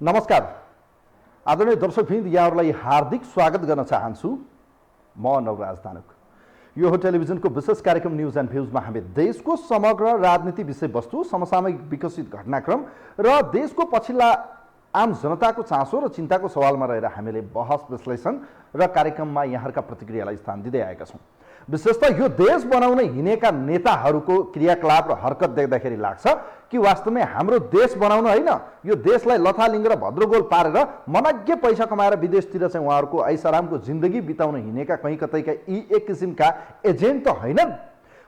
नमस्कार आदरणीय दर्शकवृन्द, यहाँहरूलाई हार्दिक स्वागत गर्न चाहन्छु। म नवराज धानुक। यो हो टेलिभिजनको विशेष कार्यक्रम न्युज एन्ड भ्युजमा हामी देशको समग्र राजनीति विषयवस्तु, समसामयिक विकसित घटनाक्रम र देशको पछिल्ला आम जनताको चासो र चिन्ताको सवालमा रहेर हामीले बहस विश्लेषण र कार्यक्रममा यहाँहरूका प्रतिक्रियालाई स्थान दिँदै आएका छौँ। विशेषतः यो देश बनाउन हिँडेका नेताहरूको क्रियाकलाप र हरकत देख्दाखेरि लाग्छ कि वास्तवमै हाम्रो देश बनाउन होइन, यो देशलाई लथालिङ्ग र भद्रगोल पारेर मनज्ञ पैसा कमाएर विदेशतिर चाहिँ उहाँहरूको ऐसारामको जिन्दगी बिताउन हिँडेका कहीँ कतैका यी एक किसिमका एजेन्ट त होइनन्।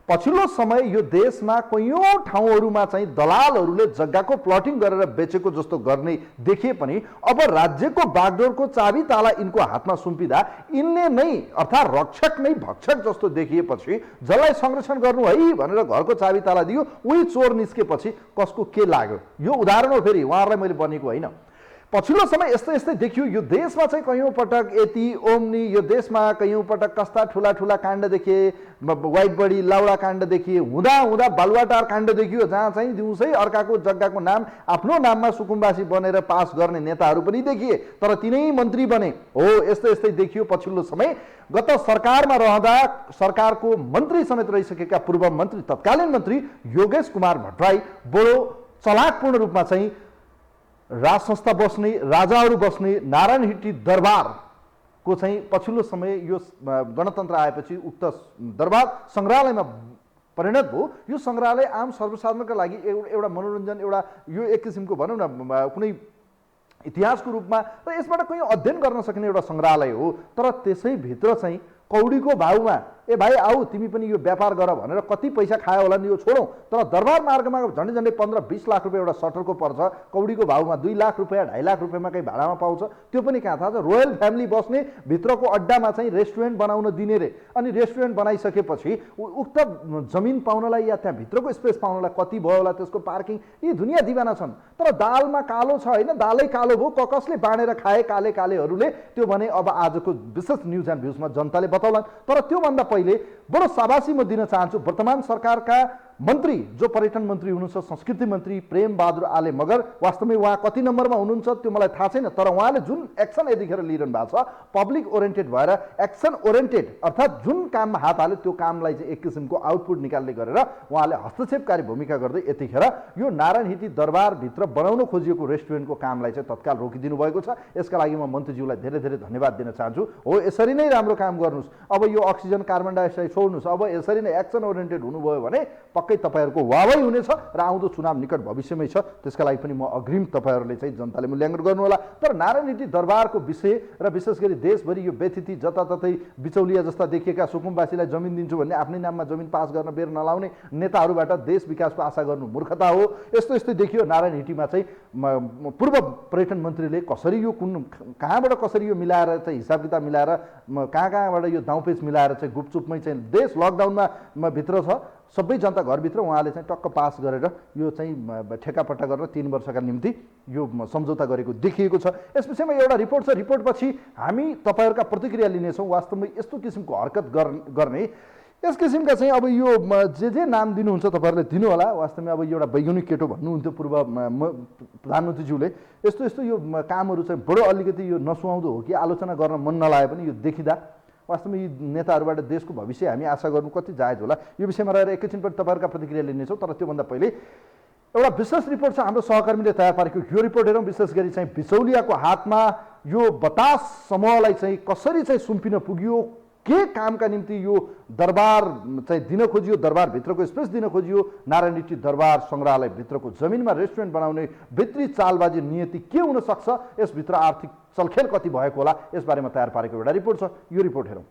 पछिल्लो समय यो देशमा कयौँ ठाउँहरूमा चाहिँ दलालहरूले जग्गाको प्लटिङ गरेर बेचेको जस्तो गर्ने देखिए पनि अब राज्यको बागडोरको चाबी ताला यिनको हातमा सुम्पिँदा यिनले नै अर्थात् रक्षक नै भक्षक जस्तो देखिएपछि जसलाई संरक्षण गर्नु है भनेर घरको चाबी ताला दियो, उही चोर निस्केपछि कसको के लाग्यो? यो उदाहरण हो, फेरि उहाँहरूलाई मैले बनेको होइन। पछिल्लो समय यस्तै यस्तै देखियो। यो देशमा चाहिँ कयौँ पटक यति ओम्नी, यो देशमा कयौँ पटक कस्ता ठुला ठुला काण्ड देखिए, वाइट बडी लाउडा काण्ड देखिए, हुँदा हुँदा बालुवाटार काण्ड देखियो, जहाँ चाहिँ दिउँसै अर्काको जग्गाको नाम आफ्नो नाममा सुकुम्बासी बनेर पास गर्ने नेताहरू पनि देखिए, तर तिनै मन्त्री बने। हो, यस्तै यस्तै देखियो पछिल्लो समय। गत सरकारमा रहँदा सरकारको मन्त्री समेत रहिसकेका पूर्व मन्त्री, तत्कालीन मन्त्री योगेश कुमार भट्टराई बडो चलाकपूर्ण रूपमा चाहिँ राज संस्था बस्ने, राजाहरू बस्ने नारायण हिट्टी दरबारको चाहिँ पछिल्लो समय यो गणतन्त्र आएपछि उक्त दरबार सङ्ग्रहालयमा परिणत भयो। यो सङ्ग्रहालय आम सर्वसाधारणका लागि एउटा मनोरञ्जन, एउटा यो एक किसिमको भनौँ न कुनै इतिहासको रूपमा र यसबाट कहीँ अध्ययन गर्न सकिने एउटा सङ्ग्रहालय हो। तर त्यसैभित्र चाहिँ कौडीको भाउमा ए भाइ आऊ तिमी पनि यो व्यापार गर भनेर कति पैसा खायो होला नि यो छोडौँ, तर दरबार मार्गमा झन्डै झन्डै 15-20 लाख रुपियाँ एउटा सटरको पर्छ। कौडीको भाउमा 2 लाख रुपियाँ 2.5 लाख रुपियाँमा कहीँ भाडामा पाउँछ। त्यो पनि कहाँ थाहा छ? रोयल फ्यामिली बस्ने भित्रको अड्डामा चाहिँ रेस्टुरेन्ट बनाउन दिने रे। अनि रेस्टुरेन्ट बनाइसकेपछि उक्त जमिन पाउनलाई या त्यहाँ भित्रको स्पेस पाउनलाई कति भयो होला, त्यसको पार्किङ, यी दुनियाँ दिवाना छन्। तर दालमा कालो छ होइन, दालै कालो भयो, कसले बाँडेर खाए काले कालेहरूले, त्यो भने अब आजको विशेष न्युज एन्ड भ्युजमा जनताले बताउलान्। तर त्योभन्दा पहिले बडो शाबासी म दिन चाहन्छु वर्तमान सरकारका मन्त्री जो पर्यटन मन्त्री हुनुहुन्छ, संस्कृति मन्त्री प्रेम बहादुर आले मगर। वास्तवमै उहाँ कति नम्बरमा हुनुहुन्छ त्यो मलाई थाहा छैन, तर उहाँले जुन एक्सन यतिखेर लिइरहनु भएको छ पब्लिक ओरिएन्टेड भएर, एक्सन ओरिएन्टेड अर्थात् जुन काममा हात हाल्यो त्यो कामलाई चाहिँ एक किसिमको आउटपुट निकाल्ने गरेर उहाँले हस्तक्षेपकारी भूमिका गर्दै यतिखेर यो नारायण हिट्टी दरबारभित्र बनाउन खोजिएको रेस्टुरेन्टको कामलाई चाहिँ तत्काल रोकिदिनु भएको छ। यसका लागि म मन्त्रीज्यूलाई धेरै धेरै धन्यवाद दिन चाहन्छु। हो, यसरी नै राम्रो काम गर्नुहोस्। अब यो अक्सिजन कार्बन डाइअक्साइड छोड्नुहोस्। अब यसरी नै एक्सन ओरिएन्टेड हुनुभयो भने पक्कै तपाईँहरूको वाहवाही हुनेछ र आउँदो चुनाव निकट भविष्यमै छ। त्यसका लागि पनि म अग्रिम तपाईँहरूले चाहिँ जनताले मूल्याङ्कन गर्नु होला। तर नारायण हिट्टी दरबारको विषय र विशेष गरी देशभरि यो व्यथिति जताततै बिचौलिया जस्ता देखिएका सुकुम्बासीलाई जमिन दिन्छु भन्ने आफ्नै नाममा जमिन पास गर्न बेर नलाउने नेताहरूबाट देश विकासको आशा गर्नु मूर्खता हो। यस्तो यस्तै देखियो। नारायण हिट्टीमा चाहिँ पूर्व पर्यटन मन्त्रीले कसरी यो कहाँबाट कसरी यो मिलाएर चाहिँ हिसाब किताब मिलाएर कहाँबाट यो दाउपेच मिलाएर चाहिँ गुपचुपमै चाहिँ देश लकडाउनमा भित्र छ, सबै जनता घरभित्र, उहाँले चाहिँ टक्क पास गरेर यो चाहिँ ठेकापट्टा गरेर 3 वर्षका निम्ति यो सम्झौता गरेको देखिएको छ। यस विषयमा एउटा रिपोर्ट छ। रिपोर्टपछि हामी तपाईँहरूका प्रतिक्रिया लिनेछौँ। वास्तवमै यस्तो किसिमको हरकत गर्ने, यस किसिमका चाहिँ अब यो जे नाम दिनुहुन्छ तपाईँहरूले दिनु होला। वास्तवमै अब एउटा वैज्ञानिक केटो भन्नुहुन्थ्यो पूर्व प्रधानमन्त्रीज्यूले। यस्तो यस्तो यो कामहरू चाहिँ बडो अलिकति यो नसुहाउँदो हो कि आलोचना गर्न मन नलागे पनि यो देखिँदा वास्तवमै यी नेताहरूबाट देशको भविष्य हामी आशा गर्नु कति जायज होला, यो विषयमा रहेर एकैछिनपछि तपाईँहरूका प्रतिक्रिया लिनेछौँ। तर त्योभन्दा पहिले एउटा विशेष रिपोर्ट छ हाम्रो सहकर्मीले तयार पारेको। यो रिपोर्ट हेरौँ। विशेष गरी चाहिँ बिचौलियाको हातमा यो बतास समूहलाई चाहिँ कसरी चाहिँ सुम्पिन पुग्यो, के कामका निम्ति यो दरबार चाहिँ दिन खोजियो, दरबारभित्रको स्पेस दिन खोजियो, नारायण हिट्टी दरबार सङ्ग्रहालयभित्रको जमिनमा रेस्टुरेन्ट बनाउने भित्री चालबाजी नियति के हुन सक्छ, यसभित्र आर्थिक चलखेल कति भएको होला, यसबारेमा तयार पारेको एउटा रिपोर्ट छ। यो रिपोर्ट हेरौँ।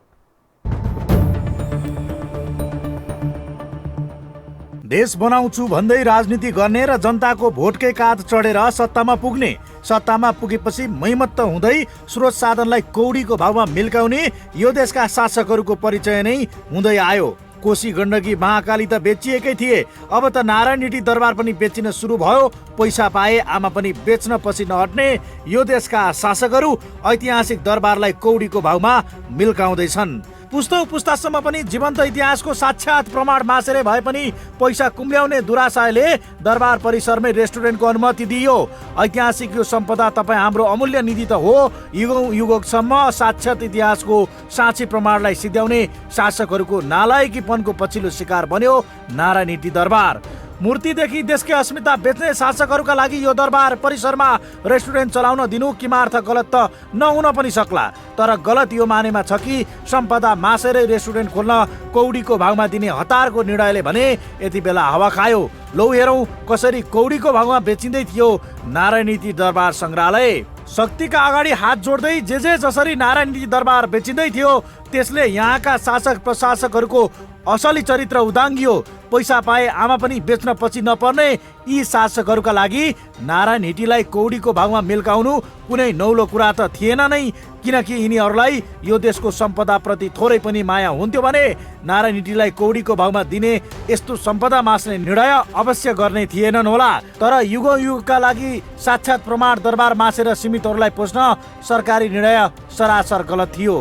देश बनाउँछु भन्दै राजनीति गर्ने र जनताको भोटकै काँध चढेर सत्तामा पुग्ने, सत्तामा पुगेपछि मैमत्त हुँदै स्रोत साधनलाई कौडीको भावमा मिल्काउने यो देशका शासकहरूको परिचय नै हुँदै आयो। कोशी गण्डकी महाकाली त बेचिएकै थिए, अब त नारायण हिट्टी दरबार पनि बेचिन सुरु भयो। पैसा पाए आमा पनि बेच्न पछि नहट्ने यो देशका शासकहरू ऐतिहासिक दरबारलाई कौडीको भावमा मिल्काउँदैछन्। पुस्तौँ पुस्तासम्म पनि जीवन्त इतिहासको साक्षात प्रमाण मासेरै भए पनि पैसा कुम्ल्याउने दुराशयले दरबार परिसरमै रेस्टुरेन्टको अनुमति दिइयो। ऐतिहासिक यो सम्पदा तपाईँ हाम्रो अमूल्य निधि त हो। युगौँ युगसम्म साक्षात इतिहासको साँची प्रमाणलाई सिद्ध्याउने शासकहरूको नालायकीपनको पछिल्लो शिकार बन्यो नारायणहिटी दरबार। मूर्तिदेखि देशकै अस्मिता बेच्ने शासकहरूका लागि यो दरबार परिसरमा रेस्टुरेन्ट चलाउन दिनु किमार्थ गलत त नहुन पनि सक्ला, तर गलत यो मानेमा छ कि सम्पदा मासेरै रेस्टुरेन्ट खोल्न कौडीको भागमा दिने हतारको निर्णयले भने यति बेला हावा खायो। लौ हेरौँ कसरी कौडीको भागमा बेचिँदै थियो नारायणहिटी दरबार सङ्ग्रहालय। शक्तिका अगाडि हात जोड्दै जे जसरी नारायणहिटी दरबार बेचिँदै थियो त्यसले यहाँका शासक प्रशासकहरूको असली चरित्र उदाङ्गियो। पैसा पाए आमा पनि बेच्न पछि नपर्ने यी शासकहरूका लागि नारायणहिटीलाई कौडीको भागमा मिल्काउनु कुनै नौलो कुरा त थिएन नै, किनकि यिनीहरूलाई यो देशको सम्पदाप्रति थोरै पनि माया हुन्थ्यो भने नारायणहिटीलाई कौडीको भागमा दिने यस्तो सम्पदा मास्ने निर्णय अवश्य गर्ने थिएनन् होला। तर युगौँ युगका लागि साक्षात प्रमाण दरबार मासेर सीमितहरूलाई पोस्न सरकारी निर्णय सरासर गलत थियो।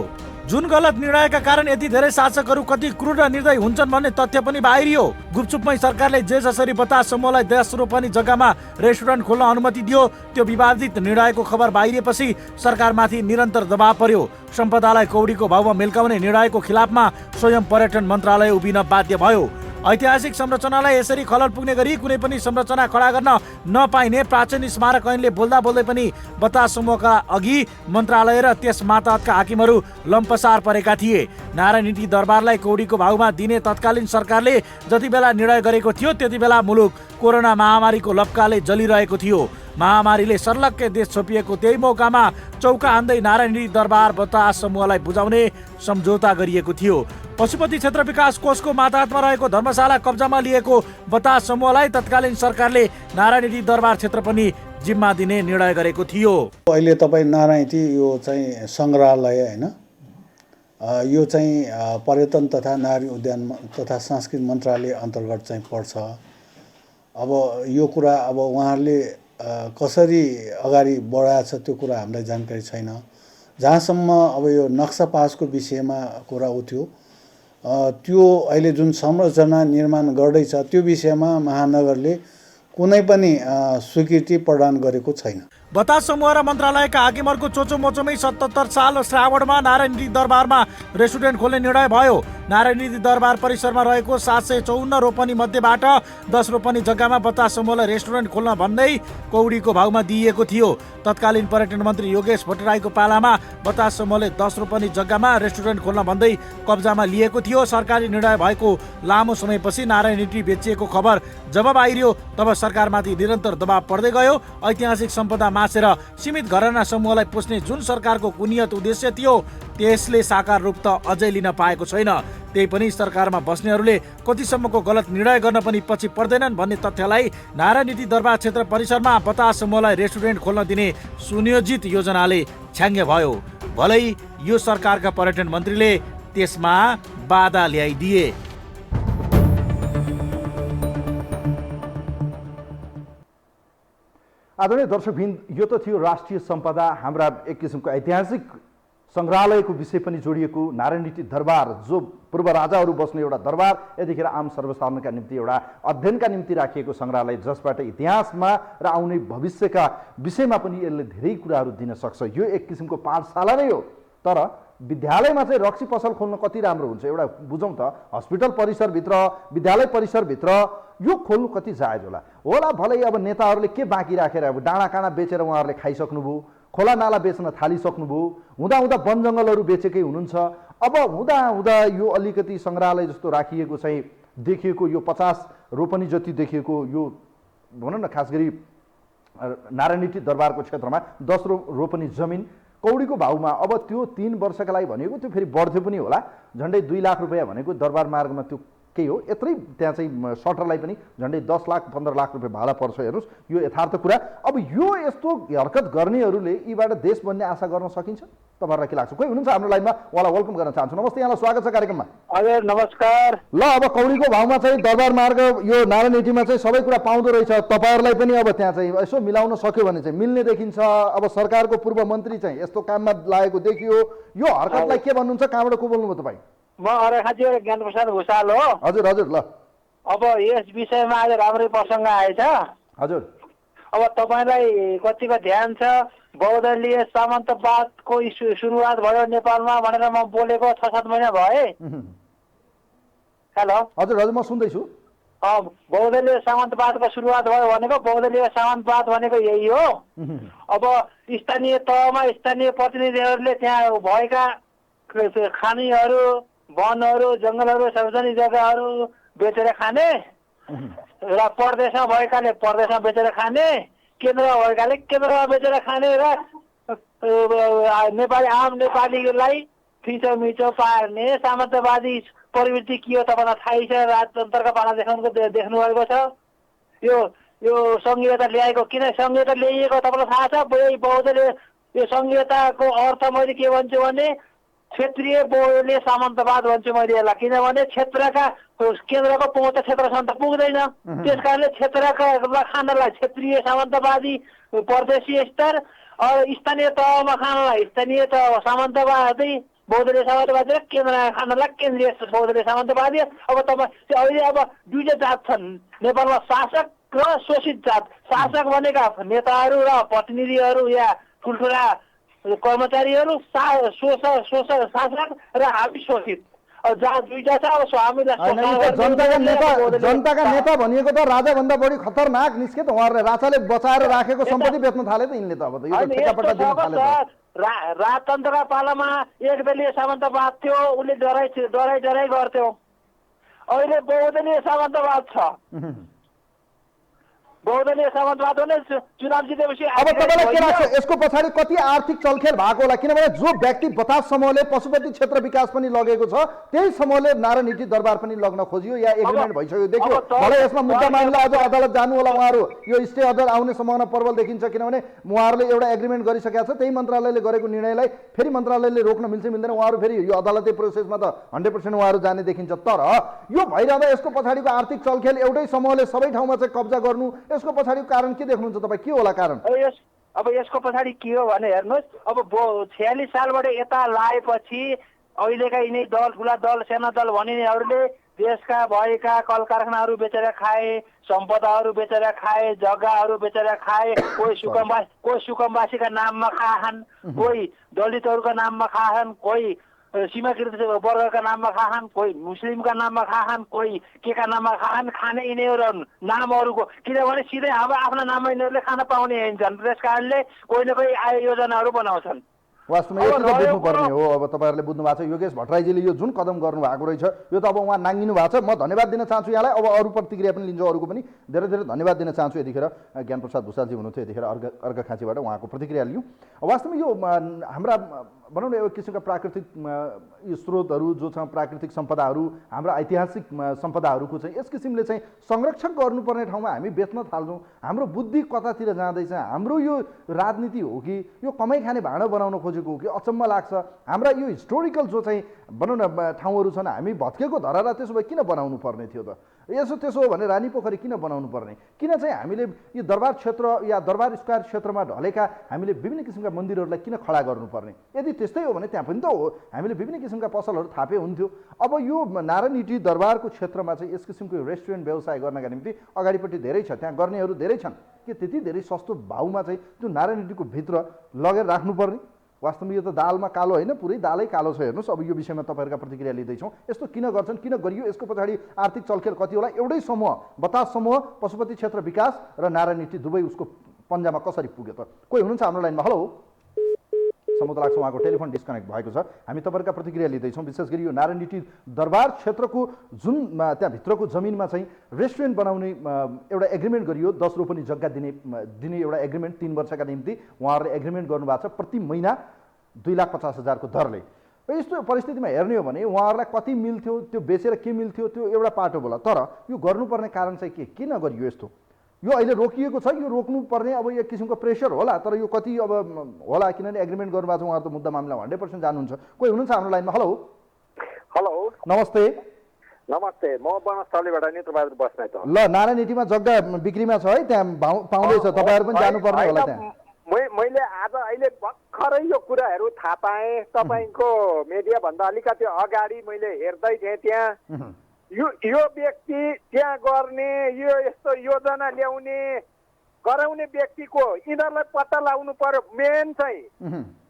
जुन गलत निर्णयका कारण यति धेरै शासकहरू कति क्रूर र निर्दयी हुन्छन् भन्ने तथ्य पनि बाहिरियो। गुपचुपमै सरकारले जे जसरी बतास समूहलाई 10 रोपनी जग्गामा रेस्टुरेन्ट खोल्न अनुमति दियो, त्यो विवादित निर्णयको खबर बाहिरिएपछि सरकारमाथि निरन्तर दबाव पर्यो। सम्पदालाई कौडीको भावमा मिल्काउने निर्णयको खिलाफमा स्वयं पर्यटन मन्त्रालय उभिन बाध्य भयो। ऐतिहासिक संरचनालाई यसरी खलल पुग्ने गरी कुनै पनि संरचना खडा गर्न नपाइने प्राचीन स्मारक ऐनले बोल्दा बोल्दै पनि बतास समूहका अघि मन्त्रालय र त्यस मातहतका हाकिमहरू लम्पसार परेका थिए। नारायणहिटी दरबारलाई कौडीको भागमा दिने तत्कालीन सरकारले जति बेला निर्णय गरेको थियो त्यति बेला मुलुक कोरोना महामारीको लपकाले जलिरहेको थियो। महामारीले सर्लक्कै देश छोपिएको त्यही मौकामा चौका हान्दै नारायणहिटी दरबार बतास समूहलाई बुझाउने सम्झौता गरिएको थियो। पशुपति क्षेत्र विकास कोषको मातहतमा रहेको धर्मशाला कब्जामा लिएको बतास समूहलाई तत्कालीन सरकारले नारायणहिटी दरबार क्षेत्र पनि जिम्मा दिने निर्णय गरेको थियो। अहिले तपाईँ नारायणहिटी यो चाहिँ सङ्ग्रहालय होइन, यो चाहिँ पर्यटन तथा नारी उद्यान तथा सांस्कृतिक मन्त्रालय अन्तर्गत चाहिँ पर्छ। अब यो कुरा अब उहाँहरूले कसरी अगाडि बढाएको छ त्यो कुरा हामीलाई जानकारी छैन। जहाँसम्म अब यो नक्सा पासको विषयमा कुरा उठ्यो, त्यो अहिले जुन संरचना निर्माण गर्दैछ त्यो विषयमा महानगरले कुनै पनि स्वीकृति प्रदान गरेको छैन। बतास समूह र मन्त्रालयका हाकिमहरूको चोचो मोचोमै 77 साल श्रावणमा नारायणहिटी दरबारमा रेस्टुरेन्ट खोल्ने निर्णय भयो। नारायणहिटी दरबार परिसरमा रहेको 754 रोपनी मध्येबाट 10 रोपनी जग्गामा बतास समूहलाई रेस्टुरेन्ट खोल्न भन्दै कौडीको भागमा दिइएको थियो। तत्कालीन पर्यटन मन्त्री योगेश भट्टराईको पालामा बतास समूहले 10 रोपनी जग्गामा रेस्टुरेन्ट खोल्न भन्दै कब्जामा लिएको थियो। सरकारी निर्णय भएको लामो समयपछि नारायणहिटी बेचिएको खबर जब बाहिरियो तब सरकारमाथि निरन्तर दबाव पर्दै गयो। ऐतिहासिक सम्पदा मासेर सीमित घराना समूहलाई पोस्ने जुन सरकारको कुनियत उद्देश्य थियो त्यसले साकार रूप त अझै लिन पाएको छैन। त्यही पनि सरकारमा बस्नेहरूले कतिसम्मको गलत निर्णय गर्न पनि पछि पर्दैनन् भन्ने तथ्यलाई नारायणहिटी दरबार क्षेत्र परिसरमा बतास समूहलाई रेस्टुरेन्ट खोल्न दिने सुनियोजित योजनाले छ्याङ्गे भयो। भलै यो सरकारका पर्यटन मन्त्रीले त्यसमा बाधा ल्याइदिए। आदरणीय दर्शकवृन्द, यो त थियो राष्ट्रिय सम्पदा हाम्रा एक किसिमको ऐतिहासिक सङ्ग्रहालयको विषय पनि जोडिएको नारायणहिटी दरबार, जो पूर्व राजाहरू बस्ने एउटा दरबार, यतिखेर आम सर्वसाधारणका निम्ति एउटा अध्ययनका निम्ति राखिएको सङ्ग्रहालय, जसबाट इतिहासमा र आउने भविष्यका विषयमा पनि यसले धेरै कुराहरू दिन सक्छ। यो एक किसिमको पाठशाला नै हो। तर विद्यालयमा चाहिँ रक्सी पसल खोल्न कति राम्रो हुन्छ, एउटा बुझौँ त। हस्पिटल परिसरभित्र, विद्यालय परिसरभित्र यो खोल्नु कति जायज होला भलै। अब नेताहरूले के बाँकी राखेर अब डाँडा काँडा बेचेर उहाँहरूले खाइसक्नुभयो, खोला नाला बेच्न थालिसक्नुभयो, हुँदा हुँदा वन जङ्गलहरू बेचेकै हुनुहुन्छ। अब हुँदा हुँदा यो अलिकति सङ्ग्रहालय जस्तो राखिएको चाहिँ देखिएको यो 50 रोपनी जति देखिएको यो भनौँ न, खास गरी नारायणहिटी दरबारको क्षेत्रमा 10 रोपनी जमिन कौडीको भाउमा। अब त्यो 3 वर्षका लागि भनेको त्यो फेरि बढ्थ्यो पनि होला। झन्डै 2 लाख रुपियाँ भनेको दरबार मार्गमा त्यो केही हो। यत्रै त्यहाँ चाहिँ सटरलाई पनि झन्डै 10 लाख 15 लाख रुपियाँ भाडा पर्छ। हेर्नुहोस्, यो यथार्थ कुरा। अब यो यस्तो हरकत गर्नेहरूले यीबाट देश बन्ने आशा गर्न सकिन्छ? तपाईँहरूलाई के लाग्छ? कोही हुनुहुन्छ हाम्रो लाइनमा, उहाँलाई वेलकम गर्न चाहन्छु। नमस्ते, यहाँलाई स्वागत छ कार्यक्रममा। हजुर नमस्कार। ल, अब कौडीको भाउमा चाहिँ दरबार मार्ग यो नारायणहिटीमा चाहिँ सबै कुरा पाउँदो रहेछ। तपाईँहरूलाई पनि अब त्यहाँ चाहिँ यसो मिलाउन सक्यो भने चाहिँ मिल्ने देखिन्छ। अब सरकारको पूर्व मन्त्री चाहिँ यस्तो काममा लागेको देखियो। यो हरकतलाई के भन्नुहुन्छ? कहाँबाट को बोल्नुभयो तपाईँ? म अर्घाखाँची ज्ञानप्रसाद भुषाल हो। हजुर हजुर ल अब यस विषयमा आज राम्रै प्रसङ्ग आएछ। हजुर अब तपाईँलाई कतिको ध्यान छ, बहुदलीय सामन्तवादको सुरुवात भयो नेपालमा भनेर म बोलेको 6-7 महिना भए। हेलो हजुर हजुर म सुन्दैछु। बहुदलीय सामन्तवादको सुरुवात भयो भनेको बहुदलीय सामन्तवाद भनेको यही हो। अब स्थानीय तहमा स्थानीय प्रतिनिधिहरूले त्यहाँ भएका खानीहरू, वनहरू, जङ्गलहरू, सार्वजनिक जग्गाहरू बेचेर खाने र प्रदेशमा भएकाले प्रदेशमा बेचेर खाने, केन्द्रमा भएकाले केन्द्रमा बेचेर खाने र नेपाली आम नेपालीलाई थिचोमिचो पार्ने सामन्तवादी प्रवृत्ति के हो तपाईँलाई थाहै छ। राजतन्त्रका पाला देख्नु भएको छ। यो संहिता ल्याएको, किन संहिता ल्याइएको तपाईँलाई थाहा छ? बहुदलीय यो संहिताको अर्थ मैले के भन्छु भने क्षेत्रीय बहुदलीय सामन्तवाद भन्छु मैले यसलाई। किनभने क्षेत्रका केन्द्रको पहुँच क्षेत्रसम्म त पुग्दैन, त्यस कारणले क्षेत्रका खानलाई क्षेत्रीय सामन्तवादी प्रदेशीय स्तर, स्थानीय तहमा खानलाई स्थानीय तह सामन्तवादी बहुदलीय सामन्तवादी र केन्द्रमा खानलाई केन्द्रीय बहुदलीय सामन्तवादी। अब तपाईँ अहिले अब दुईटा जात छन् नेपालमा, शासक र शोषित जात। शासक भनेका नेताहरू र प्रतिनिधिहरू या ठुल्ठुला कर्मचारीहरू, शासक र हामी शोषित जात दुईटा छ। अब हामीलाई जनताका नेता भनिएको त राजाभन्दा बढी खतरनाक निस्के त उहाँहरूले। राजाले बचाएर राखेको सम्पत्ति बेच्न थाले त यिनले त। अब त यो ठेकापट्टा दिन थाले त। राजतन्त्रका पालामा एकदलीय सामन्तवाद थियो, उसले डराइ गर्थ्यो। अहिले बहुदलीय सामन्तवाद छ। बहुदलीय सामन्तवाद भने चुनाव जितेपछि अब तपाईँलाई के लाग्छ यसको पछाडि कति आर्थिक चलखेल भएको होला? किनभने जो व्यक्ति बतास समूहले पशुपति क्षेत्र विकास पनि लगेको छ, त्यही समूहले नारायण दरबार पनि लग्न खोजियो या एग्रिमेन्ट भइसक्यो। देखियो भलै यसमा मुद्दा मामिला अझ अदालत जानु होला उहाँहरू। यो स्टे अर्डर आउने सम्भावना प्रबल देखिन्छ। किनभने उहाँहरूले एउटा एग्रिमेन्ट गरिसकेका छ, त्यही मन्त्रालयले गरेको निर्णयलाई फेरि मन्त्रालयले रोक्न मिल्छ मिल्दैन, उहाँहरू फेरि यो अदालती प्रोसेसमा त 100% उहाँहरू जाने देखिन्छ। तर यो भइरहँदा यसको पछाडिको आर्थिक चलखेल एउटै समूहले सबै ठाउँमा चाहिँ कब्जा गर्नु, यसको पछाडिको कारण के देख्नुहुन्छ तपाईँ? के होला कारण? अब यसको पछाडि के हो भने हेर्नुहोस्, अब 46 सालबाट यता लाएपछि अहिलेका यिनै दल, ठुला दल, सेना दल भनिनेहरूले देशका भएका कल कारखानाहरू बेचेर खाए, सम्पदाहरू बेचेर खाए, जग्गाहरू बेचेर खाए। कोही सुकुम्बासीका नाममा खाछन्, कोही दलितहरूका नाममा खाछन्, कोही सीमाकृत वर्गका नाममा खाछन्, कोही मुस्लिमका नाममा खाछन्, कोही केका नाममा खाछन्। खाने यिनीहरू नामहरूको, किनभने सिधै अब आफ्ना नाममा यिनीहरूले खान पाउने हिँड्छन्। त्यस कारणले कोही न कोही आय योजनाहरू बनाउँछन्। वास्तवमा यति त बुझ्नुपर्ने हो। अब तपाईँहरूले बुझ्नु भएको छ योगेश भट्टराईजीले यो जुन कदम गर्नुभएको रहेछ यो त अब उहाँ नाङ्गिनु भएको छ। म धन्यवाद दिन चाहन्छु यहाँलाई। अब अरू प्रतिक्रिया पनि लिन्छु, अरूको पनि धेरै धेरै धन्यवाद दिन चाहन्छु। यतिखेर ज्ञानप्रसाद भुषालजी हुनुहुन्थ्यो, यतिखेर अर्घाखाँचीबाट उहाँको प्रतिक्रिया लियौँ। वास्तवमा यो हाम्रा भनौँ न एउटा किसिमका प्राकृतिक यो स्रोतहरू जो छ, प्राकृतिक सम्पदाहरू, हाम्रा ऐतिहासिक सम्पदाहरूको चाहिँ यस किसिमले चाहिँ संरक्षण गर्नुपर्ने ठाउँमा हामी बेच्न थाल्छौँ। हाम्रो बुद्धि कतातिर जाँदैछ? हाम्रो यो राजनीति हो कि यो कमाइ खाने भाँडो बनाउन खोजेको हो कि? अचम्म लाग्छ। हाम्रा यो हिस्टोरिकल जो चाहिँ भनौँ न ठाउँहरू छन्, हामी भत्केको धरहरा त्यसो भए किन बनाउनु पर्ने थियो त? त्यसो हो भने रानी पोखरी किन बनाउनु पर्ने? किन चाहिँ हामीले यो दरबार क्षेत्र या दरबार स्क्वायर क्षेत्रमा ढलेका हामीले विभिन्न किसिमका मन्दिरहरूलाई किन खडा गर्नुपर्ने? यदि त्यस्तै हो भने त्यहाँ पनि त हो हामीले विभिन्न किसिमका पसलहरू थापे हुन्थ्यो। अब यो नारायणी दरबारको क्षेत्रमा चाहिँ यस किसिमको रेस्टुरेन्ट व्यवसाय गर्नका निम्ति अगाडिपट्टि धेरै छ, त्यहाँ गर्नेहरू धेरै छन्। के त्यति धेरै सस्तो भाउमा चाहिँ त्यो नारायणीको भित्र लगेर राख्नुपर्ने? वास्तवमा यो त दालमा कालो होइन, पुरै दालै कालो छ। हेर्नुहोस्, अब यो विषयमा तपाईँहरूका प्रतिक्रिया लिँदैछौँ। यस्तो किन गर्छन्, किन गरियो, यसको पछाडि आर्थिक चलखेल कति होला? एउटै समूह, बतास समूह, पशुपति क्षेत्र विकास र नारायणी दुवै उसको पन्जामा कसरी पुग्यो त? कोही हुनुहुन्छ हाम्रो लाइनमा? हेलो, समुद्र लाग्छ उहाँको टेलिफोन डिस्कनेक्ट भएको छ। हामी तपाईँहरूका प्रतिक्रिया लिँदैछौँ। विशेष गरी यो नारायणी दरबार क्षेत्रको जुन त्यहाँभित्रको जमिनमा चाहिँ रेस्टुरेन्ट बनाउने एउटा एग्रिमेन्ट गरियो, 10 रोपनी जग्गा दिने एउटा एग्रिमेन्ट 3 वर्षका निम्ति उहाँहरूले एग्रिमेन्ट गर्नुभएको छ, प्रति महिना 2,50,000 को दरले। यस्तो परिस्थितिमा हेर्ने हो भने उहाँहरूलाई कति मिल्थ्यो, त्यो बेचेर के मिल्थ्यो, त्यो एउटा पाटो होला। तर यो गर्नुपर्ने कारण चाहिँ के? किन गरियो यस्तो? यो अहिले रोकिएको छ, यो रोक्नुपर्ने अब एक किसिमको प्रेसर होला। तर यो कति अब होला, किनभने एग्रिमेन्ट गर्नुभएको छ, उहाँहरू त मुद्दा मामिला 100% जानुहुन्छ। कोही हुनुहुन्छ हाम्रो लाइनमा? हेलो हेलो, नमस्ते। नमस्ते, म बनस्थलीबाट नेत्रबहादुर बस्नेत हो। ल, नारायणीमा जग्गा बिक्रीमा छ है, त्यहाँ पाउँदैछ, तपाईँहरू पनि जानुपर्ने होला त्यहाँ। मैले आज अहिले भर्खरै यो कुराहरू थाहा पाएँ तपाईँको मिडियाभन्दा अलिकति अगाडि मैले हेर्दै थिएँ त्यहाँ यो व्यक्ति त्यहाँ गर्ने यो यस्तो योजना ल्याउने गराउने व्यक्तिको यिनीहरूलाई पत्ता लगाउनु पर्यो। मेन चाहिँ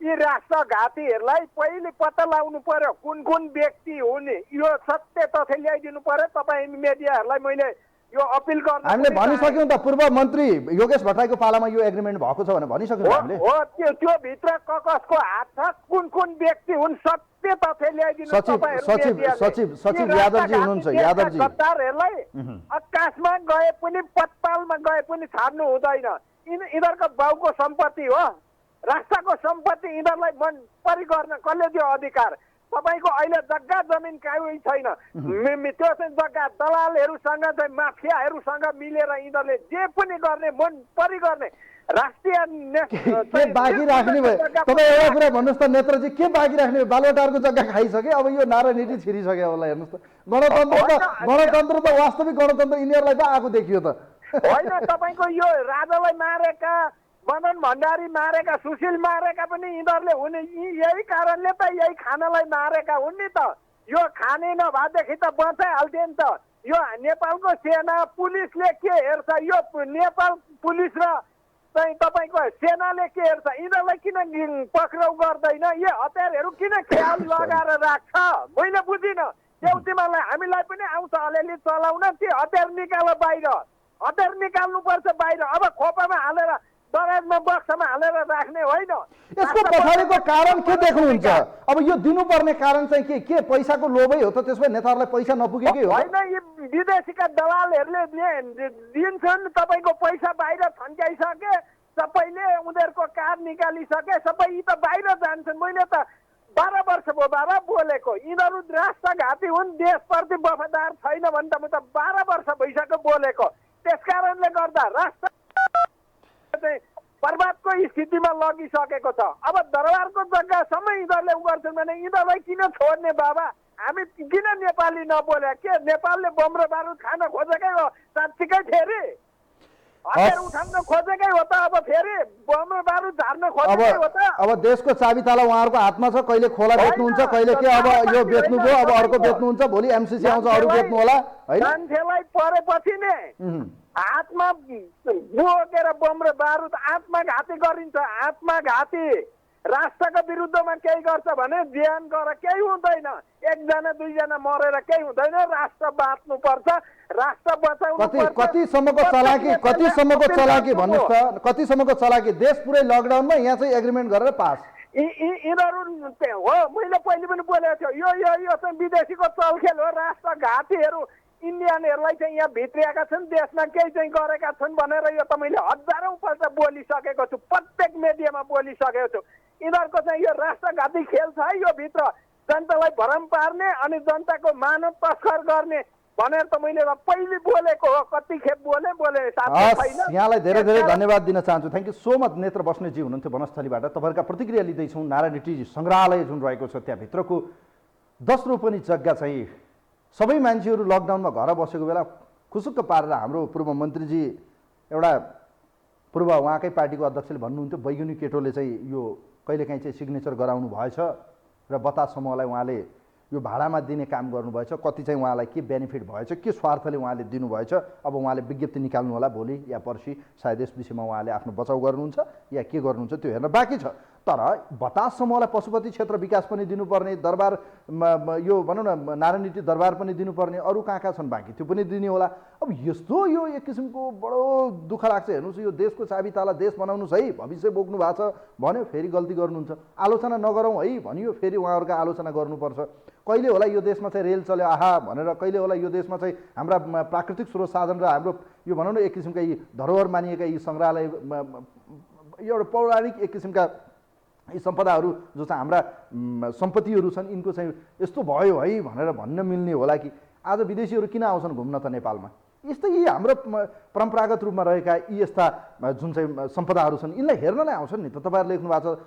यी राष्ट्रघातीहरूलाई पहिले पत्ता लगाउनु पर्यो कुन कुन व्यक्ति हुन्, यो सत्य तथ्य ल्याइदिनु पर्यो। तपाईँ मिडियाहरूलाई मैले यो अपिल गर्न हामीले भनिसक्यौँ त, पूर्व मन्त्री योगेश भट्टराईको पालामा यो एग्रिमेन्ट भएको छ भनेर भनिसक्यौँ हामीले। हो त्यो भित्र कसको हात छ, कुन कुन व्यक्ति हुन्, सत्य तथ्य ल्याइदिनु। सचिव यादवजी हुनुहुन्छ, यादवजी। गद्दारहरूलाई आकाशमा गए पनि पत्तालमा गए पनि छाड्नु हुँदैन। यिनीहरूको बाउको सम्पत्ति हो, राष्ट्रको सम्पत्ति। यिनीहरूलाई मन परि गर्न कसले दियो अधिकार? तपाईँको अहिले जग्गा जमिन काहीँ छैन। त्यो चाहिँ जग्गा दलालहरूसँग चाहिँ माफियाहरूसँग मिलेर यिनीहरूले जे पनि गर्ने, मन परि गर्ने। राष्ट्रिय के बाँकी राख्ने भयो? तपाईँ एउटा कुरा भन्नुहोस् त नेत्रजी, के बाँकी राख्ने भयो? बालुवाटारको जग्गा खाइसके, अब यो नारायणहिटी छिरिसक्यो होला। हेर्नुहोस् त, गणतन्त्र त वास्तविक गणतन्त्र यिनीहरूलाई त आएको देखियो त। होइन, तपाईँको यो राजालाई मारेका, मदन भण्डारी मारेका, सुशील मारेका पनि यिनीहरूले हुने। यही कारणले त यही खानालाई मारेका हुन् नि त। यो खाने नभएदेखि त बचाइहाल्थ्यो नि त। यो नेपालको सेना पुलिसले के हेर्छ? यो नेपाल पुलिस र चाहिँ तपाईँको सेनाले के हेर्छ? यिनीहरूलाई किन पक्राउ गर्दैन? यो हतियारहरू किन ख्याल लगाएर राख्छ? मैले बुझिनँ। देउतीमालाई हामीलाई पनि आउँछ अलिअलि चलाउन। त्यो हतियार निकाल बाहिर, हतियार निकाल्नुपर्छ बाहिर। अब खोपामा हालेर, दराजमा, बक्सामा हालेर राख्ने होइन। यसको पछाडिको कारण के देख्नुहुन्छ? अब यो दिनुपर्ने कारण चाहिँ के पैसाको लोभै हो त? त्यसमा नेताहरूलाई पैसा नपुगेकै हो? होइन, यी विदेशीका दलालहरूले दिन्छन्। तपाईँको पैसा बाहिर छन्क्याइसके, सबैले उनीहरूको कार निकालिसके, सबै यी त बाहिर जान्छन्। मैले त 12 वर्ष भयो बाबा बोलेको। यिनीहरू राष्ट्रघाती हुन्, देशप्रति वफादार छैन भने त म त 12 वर्ष भइसक्यो बोलेको। त्यस कारणले गर्दा राष्ट्र चाहिँ बर्बादको स्थितिमा लगिसकेको छ। अब दरबारको जग्गासम्म यिनीहरूले उ गर्छन् भने यिनीहरूलाई किन छोड्ने बाबा? हामी किन नेपाली नबोले? के नेपालले बम र बारुद खान खोजेकै हो? साँच्चीकै फेरि हतियार उठाउन खोजेकै हो त? अब फेरि बम र बारुद झार्न खोजेकै हो त? अब देशको चाबीताला उहाँहरूको हातमा छ। कहिले खोला बेच्नुहुन्छ, कहिले के, अब यो बेच्नुभयो, अब अर्को बेच्नुहुन्छ, भोलि एमसीसी आउँछ अरू बेच्नु होला हैन? मान्छेलाई परेपछि नै हातमा बोकेर बम र बारुद आत्मघाती गरिन्छ। आत्मघाती राष्ट्रको विरुद्धमा केही गर्छ भने ज्यान गर केही हुँदैन। एकजना दुईजना मरेर केही हुँदैन। राष्ट्र बाँच्नुपर्छ, राष्ट्र बचाउनु पर्छ। कतिसम्मको चलाकी भन्नुहोस् त? कतिसम्मको चलाकी? देश पुरै लकडाउनमा, यहाँ चाहिँ एग्रिमेन्ट गरेर पास। यिनीहरू हो, मैले पहिले पनि बोलेको थियो। यो चाहिँ विदेशीको चलखेल हो। राष्ट्रघातीहरू इन्डियनहरूलाई चाहिँ यहाँ भित्रिएका छन्, देशमा केही चाहिँ गरेका छन् भनेर यो त मैले हजारौँ पल्ट बोलिसकेको छु, प्रत्येक मिडियामा बोलिसकेको छु। यिनीहरूको चाहिँ यो राष्ट्रघाती खेल छ है। यो भित्र जनतालाई भ्रम पार्ने अनि जनताको मानव तस्कर गर्ने भनेर त मैले पहिले बोलेको हो। कति खेप बोले छैन। यहाँलाई धेरै धेरै धन्यवाद दिन चाहन्छु। Thank you so much. Netra बस्नेतजी हुनुहुन्थ्यो वनस्थलीबाट। तपाईँहरूका प्रतिक्रिया लिँदैछौँ। नारायणहिटी सङ्ग्रहालय जुन रहेको छ त्यहाँभित्रको 10 रोपनी जग्गा चाहिँ सबै मान्छेहरू लकडाउनमा घर बसेको बेला खुसुक्क पारेर हाम्रो पूर्व मन्त्रीजी, एउटा पूर्व उहाँकै पार्टीको अध्यक्षले भन्नुहुन्थ्यो बैगुनी केटोले चाहिँ यो कहिलेकाहीँ चाहिँ सिग्नेचर गराउनु भएछ र बतास समूहलाई उहाँले यो भाडामा दिने काम गर्नुभएछ। कति चाहिँ उहाँलाई के बेनिफिट भएछ, के स्वार्थले उहाँले दिनुभएछ, अब उहाँले विज्ञप्ति निकाल्नु होला भोलि या पर्सि। सायद यस विषयमा उहाँले आफ्नो बचाउ गर्नुहुन्छ या के गर्नुहुन्छ त्यो हेर्न बाँकी छ। तर बतास समूहलाई पशुपति क्षेत्र विकास पनि दिनुपर्ने, दरबार यो भनौँ न नारायणहिटी दरबार पनि दिनुपर्ने, अरू कहाँ कहाँ छन् बाँकी त्यो पनि दिने होला। अब यस्तो यो एक किसिमको बडो दुःख लाग्छ। हेर्नुहोस्, यो देशको चाबीताला देश बनाउनुहोस् है, भविष्य बोक्नु भएको छ भन्यो, फेरि गल्ती गर्नुहुन्छ। आलोचना नगरौँ है भनियो, फेरि उहाँहरूको आलोचना गर्नुपर्छ। कहिले होला यो देशमा चाहिँ रेल चल्यो आहा भनेर, कहिले होला यो देशमा चाहिँ हाम्रा प्राकृतिक स्रोत साधन र हाम्रो यो भनौँ न एक किसिमका यी धरोहर मानिएका यी सङ्ग्रहालय, एउटा पौराणिक एक किसिमका यी सम्पदाहरू जो चाहिँ हाम्रा सम्पत्तिहरू छन्, यिनको चाहिँ यस्तो भयो है भनेर भन्न मिल्ने होला कि आज विदेशीहरू किन आउँछन् घुम्न त नेपालमा? यस्तै यी हाम्रो परम्परागत रूपमा रहेका यी यस्ता जुन चाहिँ सम्पदाहरू छन् यिनलाई हेर्नलाई आउँछन् नि त। तपाईँहरूले लेख्नु भएको छ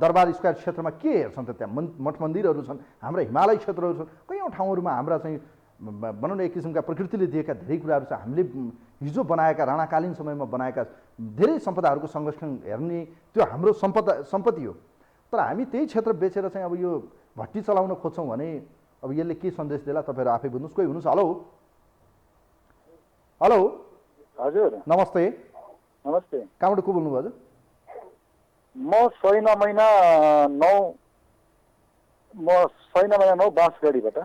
दरबार स्क्वायर क्षेत्रमा के हेर्छन् त? त्यहाँ मठ मन्दिरहरू छन्, हाम्रा हिमालय क्षेत्रहरू छन्, कयौँ ठाउँहरूमा हाम्रा चाहिँ भनौँ न एक किसिमका प्रकृतिले दिएका धेरै कुराहरू छ। हामीले हिजो बनाएका राणाकालीन समयमा बनाएका धेरै सम्पदाहरूको संरक्षण हेर्ने त्यो हाम्रो सम्पत्ति हो। तर हामी त्यही क्षेत्र बेचेर चाहिँ अब यो भट्टी चलाउन खोज्छौँ भने अब यसले के सन्देश देला तपाईँहरू आफै बुझ्नुहोस्। कोही हुनुहोस्? हेलो हेलो हजुर नमस्ते। नमस्ते। कहाँबाट को बोल्नुभयो हजुर? म छैन महिना 9 बाँसगढीबाट।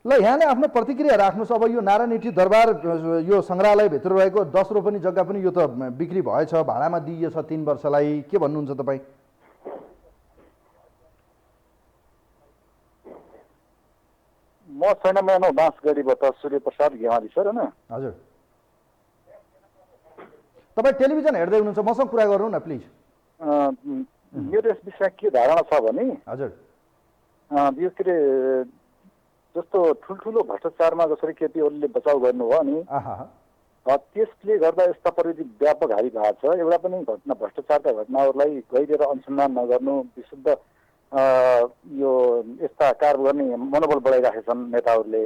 ल यहाँले आफ्नो प्रतिक्रिया राख्नुहोस्। अब यो नारायणी दरबार यो सङ्ग्रहालयभित्र रहेको 10 रोपनी जग्गा पनि यो त बिक्री भएछ, भाडामा दिइएछ 3 वर्षलाई, के भन्नुहुन्छ तपाईँ? म छैन महिना 9 बाँसगढीबाट सूर्यप्रसाद घेवाली सर होइन। हजुर तपाईँ टेलिभिजन हेर्दै हुनुहुन्छ, मसँग कुरा गर्नु न प्लिज। मेरो यस विषयमा के धारणा छ भने हजुर यो के अरे जस्तो ठुल्ठुलो भ्रष्टाचारमा जसरी केपी ओलीले बचाउ गर्नुभयो नि त्यसले गर्दा यस्ता प्रविधि व्यापक हारी भएको छ। एउटा पनि घटना भ्रष्टाचारका घटनाहरूलाई गइदिएर अनुसन्धान नगर्नु, विशुद्ध यो यस्ता कारबाही गर्ने मनोबल बढाइराखेका छन् नेताहरूले।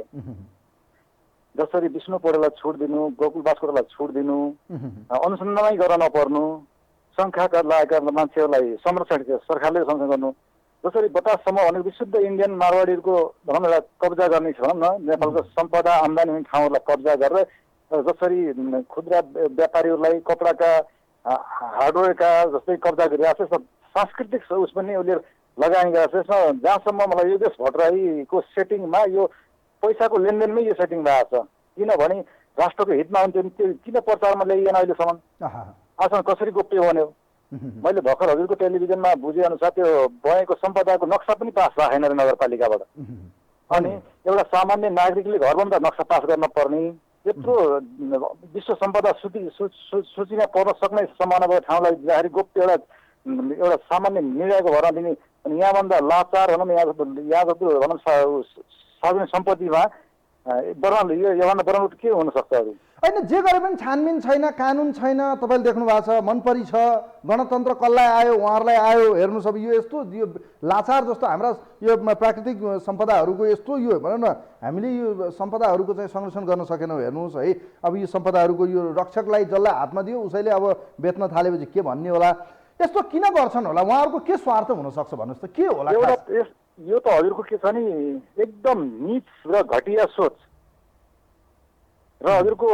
जसरी विष्णु पौडेललाई छुट दिनु, गोकुल बास्कोटालाई छुट दिनु, अनुसन्धानै गर्न नपर्नु, शङ्खाका लागेका मान्छेहरूलाई संरक्षण सरकारले संरक्षण गर्नु, जसरी 50सम्म अनेक विशुद्ध इन्डियन मारवाडीहरूको भनौँ न एउटा कब्जा गर्ने छ भनौँ न, नेपालको सम्पदा आम्दानी हुने ठाउँहरूलाई कब्जा गरेर जसरी खुद्रा व्यापारीहरूलाई कपडाका हार्डवेयरका जस्तै कब्जा गरिरहेको छ, सांस्कृतिक उस पनि उसले लगानी गरेको छ। यसमा जहाँसम्म मलाई योगेश भट्टराईको सेटिङमा यो पैसाको लेनदेनमै यो सेटिङ भएको छ। किनभने राष्ट्रको हितमा हुन्थ्यो नि त्यो किन प्रचारमा ल्याइएन अहिलेसम्म? आजसम्म कसरी गोप्य बन्यो? मैले भर्खर हजुरको टेलिभिजनमा बुझेअनुसार त्यो बनेको सम्पदाको नक्सा पनि पास राखेन रे नगरपालिकाबाट। अनि एउटा सामान्य नागरिकले घर बन्दा नक्सा पास गर्न पर्ने, यत्रो विश्व सम्पदा सूचीमा पर्न सक्ने सम्भावना भएको ठाउँलाई जारी गोप्य एउटा सामान्य निर्णयको भरमा दिने। अनि यहाँभन्दा लाचार भनौँ यहाँ जस्तो भनौँ सार्वजनिक सम्पत्तिमा योभन्दा बराबर के हुनसक्छ? अरू होइन, जे गरे पनि छानबिन छैन, कानुन छैन। तपाईँले देख्नु भएको छ, मनपरी छ, गणतन्त्र कसलाई आयो उहाँहरूलाई आयो। हेर्नुहोस् अब यो यस्तो यो लाचार जस्तो हाम्रा यो प्राकृतिक सम्पदाहरूको यस्तो यो भनौँ न हामीले यो सम्पदाहरूको चाहिँ संरक्षण गर्न सकेनौँ। हेर्नुहोस् है, अब यो सम्पदाहरूको यो रक्षकलाई जसलाई हातमा दियो उसैले अब बेच्न थालेपछि के भन्ने होला? यस्तो किन गर्छन् होला? उहाँहरूको के स्वार्थ हुनसक्छ भन्नुहोस् त? के होला? यो त हजुरको के छ नि एकदम नीच र घटिया सोच र हजुरको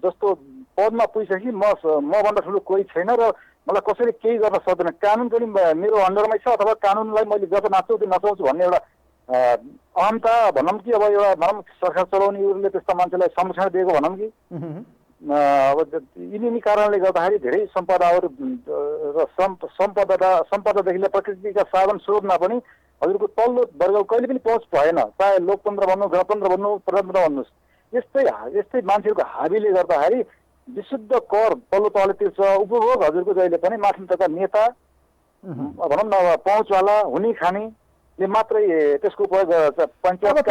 जस्तो पदमा पुगिसकेपछि मभन्दा ठुलो कोही छैन र मलाई कसैले केही गर्न सक्दैन, कानुन पनि मेरो अन्डरमै छ अथवा कानुनलाई मैले जब नाच्छु त्यो नचाउँछु भन्ने एउटा अहमता भनौँ कि अब एउटा भनौँ सरकार चलाउनेहरूले त्यस्ता मान्छेलाई संरक्षण दिएको भनौँ कि अब यिनी कारणले गर्दाखेरि धेरै सम्पदाहरू र सम्पदादेखि लिएर प्रकृतिका साधन स्रोतमा पनि हजुरको तल्लो वर्ग कहिले पनि पहुँच भएन, चाहे लोकतन्त्र भन्नु, गणतन्त्र भन्नु, प्रजातन्त्र भन्नुहोस्। यस्तै मान्छेहरूको हाबीले गर्दाखेरि विशुद्ध कर तल्लो तहले तिर्छ। उपभोग हजुरको जहिले पनि माथि तथा नेता भनौँ न पहुँचवाला हुने खानेले मात्रै त्यसको उपयोग गर्छ। पञ्चायत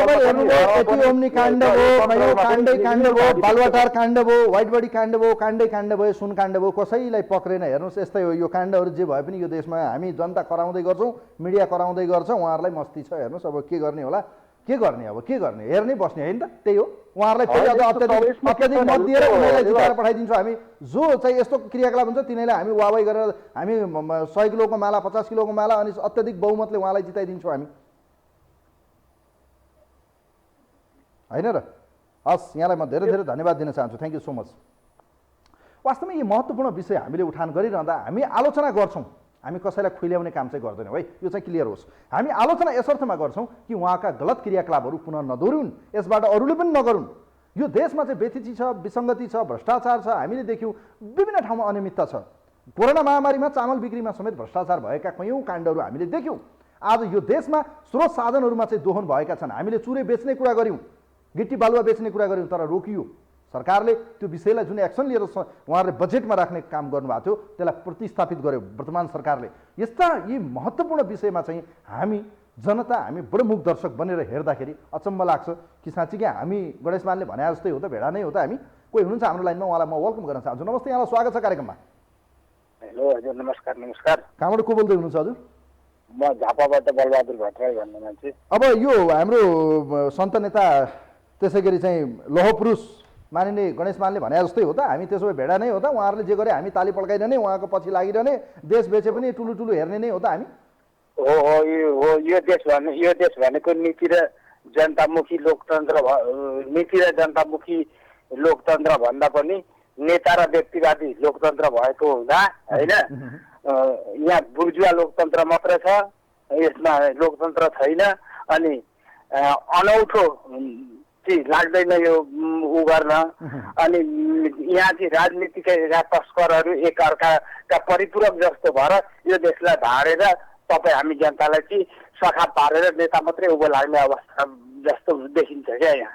बालुवाटार काण्ड भयो, व्हाइट बडी काण्ड भयो, काण्ड भयो, सुन काण्ड भयो, कसैलाई पक्रेन। हेर्नुहोस् यस्तै हो यो काण्डहरू जे भए पनि यो देशमा हामी जनता कराउँदै गर्छौँ, मिडिया कराउँदै गर्छ, उहाँहरूलाई मस्ती छ। हेर्नुहोस् अब के गर्ने होला, के गर्ने, अब के गर्ने, हेर्नै बस्ने होइन त? त्यही हो, उहाँहरूलाई फेरि अत्याधिक मत दिएर उनीहरूलाई जिताएर पठाइदिन्छौँ हामी। जो चाहिँ यस्तो क्रियाकलाप हुन्छ तिनीहरूलाई हामी वाहवाही गरेर हामी 100 किलोको माला, 50 किलोको माला अनि अत्याधिक बहुमतले उहाँलाई जिताइदिन्छौँ हामी, होइन र? हस्, यहाँलाई म धेरै धेरै धन्यवाद दिन चाहन्छु। Thank you so much. वास्तवमा यी महत्त्वपूर्ण विषय हामीले उठान गरिरहँदा हामी आलोचना गर्छौँ, हामी कसैलाई खुइल्याउने काम चाहिँ गर्दैनौँ है, यो चाहिँ क्लियर होस्। हामी आलोचना यस अर्थमा गर्छौँ कि उहाँका गलत क्रियाकलापहरू पुनः नदोहोरिउन्, यसबाट अरूले पनि नगरून्। यो देशमा चाहिँ व्यथिति छ, विसङ्गति छ, भ्रष्टाचार छ। हामीले देख्यौँ विभिन्न ठाउँमा अनियमितता छ। कोरोना महामारीमा चामल बिक्रीमा समेत भ्रष्टाचार भएका कयौँ काण्डहरू हामीले देख्यौँ। आज यो देशमा स्रोत साधनहरूमा चाहिँ दोहन भएका छन्। हामीले चुरे बेच्ने कुरा गऱ्यौँ, गिट्टी बालुवा बेच्ने कुरा गऱ्यौँ, तर रोकियो सरकारले। त्यो विषयलाई जुन एक्सन लिएर उहाँहरूले बजेटमा राख्ने काम गर्नुभएको थियो त्यसलाई प्रतिस्थापित गर्यो वर्तमान सरकारले। यस्ता यी महत्त्वपूर्ण विषयमा चाहिँ हामी जनता हामी बडो मुख दर्शक बनेर हेर्दाखेरि अचम्म लाग्छ कि साँच्चीकै हामी गणेशमानले भने जस्तै हो त, भेडा नै हो त हामी। कोही हुनुहुन्छ हाम्रो लाइनमा, उहाँलाई म वेलकम गर्न चाहन्छु। नमस्ते, यहाँलाई स्वागत छ कार्यक्रममा। हेलो हजुर, नमस्कार। नमस्कार। कहाँबाट को बोल्दै हुनुहुन्छ हजुर? म झापाबाट बलबहादुर भट्टराई भन्ने मान्छे। अब यो हाम्रो सन्त नेता त्यसै गरी चाहिँ लौह पुरुष मानिने गणेश मानले भने जस्तै हो त, हामी त्यसो भए भेडा नै हो त, उहाँहरूले जे गरे हामी ताली पड्काइरहने, उहाँको पछि लागिरहने, देश बेचे पनि ठुलो ठुलो हेर्ने नै हो त हामी। यो देश भनेको नीति र जनतामुखी लोकतन्त्र नीति र जनतामुखी लोकतन्त्र भन्दा पनि नेता र व्यक्तिवादी लोकतन्त्र भएको हुँदा होइन, यहाँ बुर्जुवा लोकतन्त्र मात्र छ, यसमा लोकतन्त्र छैन। अनि अनौठो चाहिँ लाग्दैन यो उ गर्न। अनि यहाँ चाहिँ राजनीतिका तस्करहरू एक अर्काका परिपूरक जस्तो भएर यो देशलाई धारेर तपाईँ हामी जनतालाई चाहिँ सखा पारेर नेता मात्रै उभो लाग्ने अवस्था जस्तो देखिन्छ क्या यहाँ।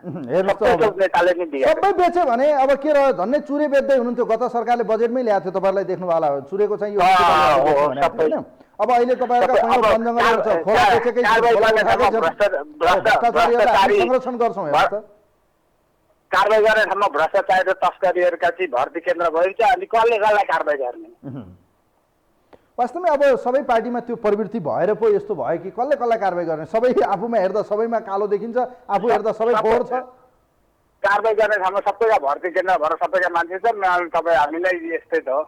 नेताले नै दिए सबै बेच्यो भने अब के रह्यो, झन्डै चुरे बेच्दै हुनुहुन्थ्यो। गत सरकारले बजेटमै ल्याएको थियो, तपाईँहरूलाई देख्नु होला, चुरेको चाहिँ यो होइन। अब अहिले तपाईँहरूका वन जङ्गलहरू छ, खोला बेचेकै संरक्षण गर्छौँ हेर्नु त। कारवाही गर्ने ठाउँमा भ्रष्टाचार र तस्करीहरूका चाहिँ भर्ती केन्द्र भइन्छ, अनि कसले कसलाई कारवाही गर्ने? वास्तवमै अब सबै पार्टीमा त्यो प्रवृत्ति भएर पो यस्तो भयो कि कसले कसलाई कारवाही गर्ने? सबै आफूमा हेर्दा सबैमा कालो देखिन्छ, आफू हेर्दा सबै फोहोर छ। कारवाही गर्ने ठाउँमा सबैका भर्ती केन्द्र भएर सबैका मान्छे छ, तपाईँ हामीलाई यस्तै त हो।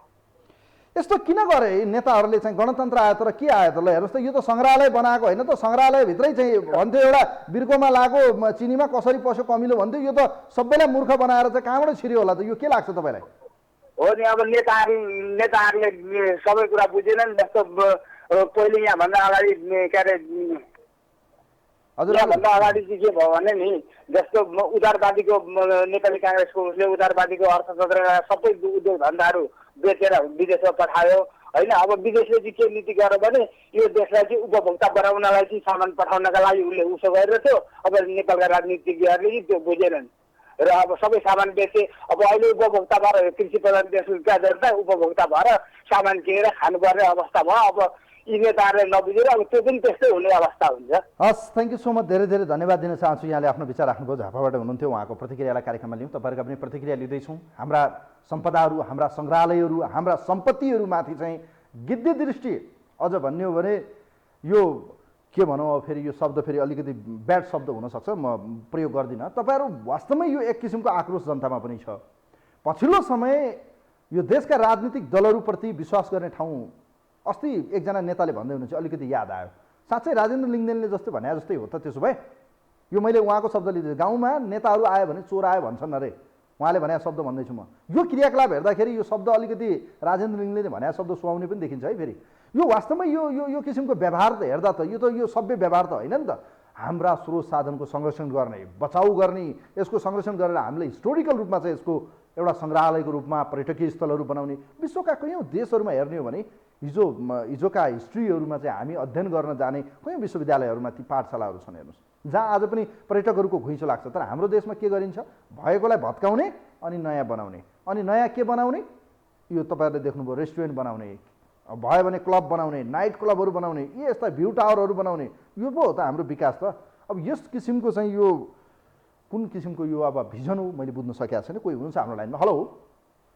यस्तो किन गरे नेताहरूले चाहिँ? गणतन्त्र आयो तर के आयो त? ल हेर्नुहोस् त, यो त सङ्ग्रहालय बनाएको होइन त, सङ्ग्रहालयभित्रै चाहिँ भन्थ्यो एउटा बिर्कोमा लागो चिनीमा कसरी पस्यो कमिलो भन्थ्यो, यो त सबैलाई मूर्ख बनाएर चाहिँ कहाँबाट छिर्यो होला त? यो के लाग्छ तपाईँलाई? हो नि, अब नेताहरूले सबै कुरा बुझेनन्। जस्तो पहिले यहाँभन्दा अगाडि के अरे यहाँभन्दा अगाडि चाहिँ के भयो भने नि, जस्तो उदारवादीको नेपाली काङ्ग्रेसको उसले उदारवादीको अर्थतन्त्रका सबै उद्योग धन्दाहरू बेचेर विदेशमा पठायो होइन। अब विदेशले चाहिँ के नीति गर्यो भने यो देशलाई चाहिँ उपभोक्ता बनाउनलाई चाहिँ सामान पठाउनका लागि उसले उसो गरेर थियो। अब नेपालका राजनीतिज्ञहरूले त्यो बुझेनन् र अब सबै सामान बेचे। अब अहिले उपभोक्ता भएर कृषि प्रधान देशका जनता उपभोक्ता भएर सामान किनेर खानुपर्ने अवस्था भयो। अब यी नेताहरूले नबुझेर अब त्यो पनि त्यस्तै हुने अवस्था हुन्छ। हस्, थ्याङ्क यू सो मच, धेरै धेरै धन्यवाद दिन चाहन्छु। यहाँले आफ्नो विचार राख्नुभयो, झापाबाट हुनुहुन्थ्यो, उहाँको प्रतिक्रियालाई कार्यक्रममा लिउँ। तपाईँहरूका पनि प्रतिक्रिया लिँदैछौँ। हाम्रा सम्पदाहरू, हाम्रा सङ्ग्रहालयहरू, हाम्रा सम्पत्तिहरूमाथि चाहिँ गिद्धे दृष्टि अझ भन्ने हो भने यो के भनौँ, अब फेरि यो शब्द फेरि अलिकति ब्याड शब्द हुनसक्छ, म प्रयोग गर्दिनँ। तपाईँहरू वास्तवमै यो एक किसिमको आक्रोश जनतामा पनि छ। पछिल्लो समय यो देशका राजनीतिक दलहरूप्रति विश्वास गर्ने ठाउँ अस्ति एकजना नेताले भन्दै हुनुहुन्छ, अलिकति याद आयो। साँच्चै राजेन्द्र लिङ्गदेनले जस्तो भने जस्तै हो त? त्यसो भए यो मैले उहाँको शब्द लिँदै, गाउँमा नेताहरू आयो भने चोर आयो भन्छन् अरे, उहाँले भने शब्द भन्दैछु म। यो क्रियाकलाप हेर्दाखेरि यो शब्द अलिकति राजेन्द्र लिङ्गदेनले भने शब्द सुहाउने पनि देखिन्छ है। फेरि यो वास्तवमै यो किसिमको व्यवहार त हेर्दा त यो त यो सभ्य व्यवहार त होइन नि त। हाम्रा स्रोत साधनको संरक्षण गर्ने, बचाउ गर्ने, यसको संरक्षण गरेर हामीले हिस्टोरिकल रूपमा चाहिँ यसको एउटा सङ्ग्रहालयको रूपमा पर्यटकीय स्थलहरू बनाउने। विश्वका कयौँ देशहरूमा हेर्ने हो भने हिजोका हिस्ट्रीहरूमा चाहिँ हामी अध्ययन गर्न जाने कयौँ विश्वविद्यालयहरूमा ती पाठशालाहरू छन्। हेर्नुहोस्, जहाँ आज पनि पर्यटकहरूको घुइँचो लाग्छ। तर हाम्रो देशमा के गरिन्छ? भएकोलाई भत्काउने अनि नयाँ बनाउने। अनि नयाँ के बनाउने? यो तपाईँहरूले देख्नुभयो, रेस्टुरेन्ट बनाउने, भयो भने क्लब बनाउने, नाइट क्लबहरू बनाउने, यी यस्ता भ्यू टावरहरू बनाउने। यो पो हो त हाम्रो विकास त। अब यस किसिमको चाहिँ यो कुन किसिमको यो अब भिजन हो मैले बुझ्न सकेको छैन। कोही हुनुहुन्छ हाम्रो लाइनमा? हेलो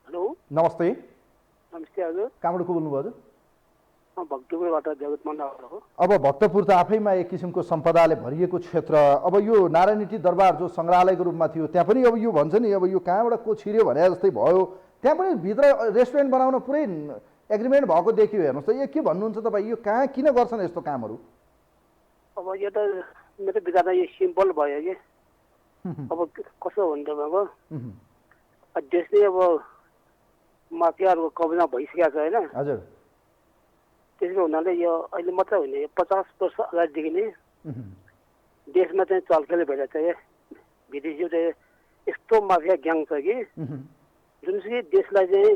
हेलो, नमस्ते। नमस्ते हजुर, कहाँबाट को बोल्नुभयो हजुर? भक्तपुरबाट जगत मण्डल हो। अब भक्तपुर त आफैमा एक किसिमको सम्पदाले भरिएको क्षेत्र। अब यो नारायणटी दरबार जो सङ्ग्रहालयको रूपमा थियो, त्यहाँ पनि अब यो भन्छ नि, अब यो कहाँबाट को छिर्यो भने जस्तै भयो। त्यहाँ पनि भित्र रेस्टुरेन्ट बनाउन पुरै एग्रिमेन्ट भएको देखियो। हेर्नुहोस् त, यो के भन्नुहुन्छ तपाईँ? यो कहाँ किन गर्छन् यस्तो कामहरू? अब यो त मेरो विचारमा यो सिम्पल भयो कि अब कसो हुन्छ भएको देशले अब माफियाहरूको कब्जा भइसकेको छ होइन। हजुर, त्यसले हुनाले यो अहिले मात्रै होइन, 50 वर्ष अगाडिदेखि नै देशमा चाहिँ चलखेल भइरहेको छ। या विदेशी एउटा यस्तो माफिया ग्याङ छ कि जुनसुकै देशलाई चाहिँ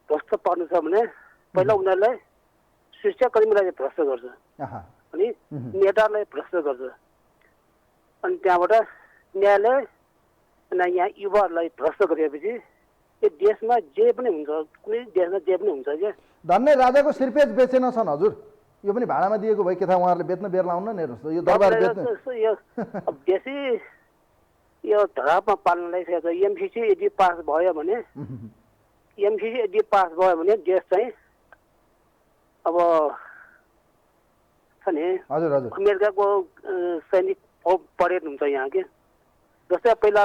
भ्रष्ट पार्नु छ भने पहिला उनीहरूलाई शिक्षाकर्मीलाई भ्रष्ट गर्छ, अनि नेतालाई भ्रष्ट गर्छ, अनि त्यहाँबाट न्यायालय यहाँ युवाहरूलाई भ्रष्ट गरेपछि यो देशमा जे पनि हुन्छ, कुनै देशमा जे पनि हुन्छ क्या। धन्य राजाको सिरपेज बेचेन छन् हजुर। यो पनि भाडामा दिएको भए के थाहा, उहाँहरूले बेच्न बेर लाउन न। हेर्नुहोस्, यो दरबार बेच्ने यो बेसी यो धरापमा पाल्न लागिसकेको छ। एमसिसी यदि पास भयो भने देश चाहिँ अब छ नि हजुर अमेरिकाको सैनिक परेड हुन्छ यहाँ के। जस्तै पहिला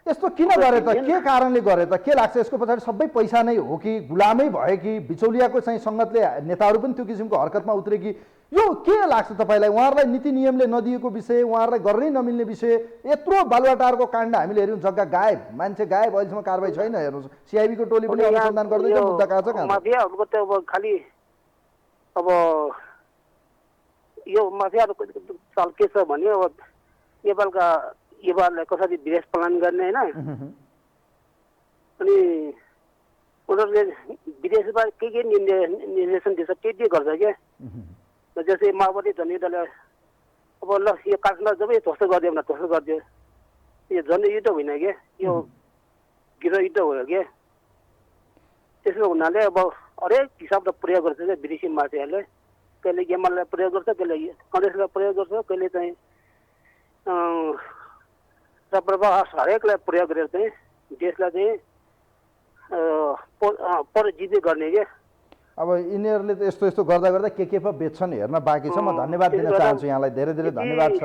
यस्तो किन गरे त, के कारणले गरे त, के लाग्छ यसको पछाडि सबै पैसा नै हो कि गुलामै भयो कि बिचौलियाको चाहिँ सङ्गतले नेताहरू पनि त्यो किसिमको हरकतमा उत्रे कि यो के लाग्छ तपाईँलाई? उहाँहरूलाई नीति नियमले नदिएको विषय, उहाँहरूलाई गर्नै नमिल्ने विषय, यत्रो बालुवाटारको काण्ड हामीले हेऱ्यौँ, जग्गा गायब, मान्छे गायब, अहिलेसम्म कारबाही छैन। हेर्नुहोस् सिआइबीको टोली पनि अनुसन्धान गर्दैछ, मुद्दा कहाँ छ कहाँ? माफियाहरूको त अब खालि अब यो माफियाहरूको चाल के छ भने अब नेपालका युवाहरूलाई कसरी विदेश पलायन गर्ने होइन, अनि उनीहरूले विदेशमा के निर्देशन दिन्छ के गर्छ क्या। जस्तै माओवादी जनयुद्धले अब ल यो काठमाडौँ जब ध्वस्त गरिदियो भने ध्वस्त गरिदियो, यो जनयुद्ध होइन क्या, यो गृहयुद्ध हो क्या। त्यसो हुनाले अब हरेक हिसाबले प्रयोग गर्छ क्या विदेशी माफियाले। कहिले एमालेलाई प्रयोग गर्छ, कहिले कङ्ग्रेसलाई प्रयोग गर्छ, कहिले चाहिँ हरेकलाई प्रयोग गरेर चाहिँ देशलाई चाहिँ परजीवी गर्ने क्या। अब यिनीहरूले त यस्तो यस्तो गर्दा गर्दा के पो बेच्छन् हेर्न बाँकी छ। म धन्यवाद दिन चाहन्छु यहाँलाई, धेरै धेरै धन्यवाद छ।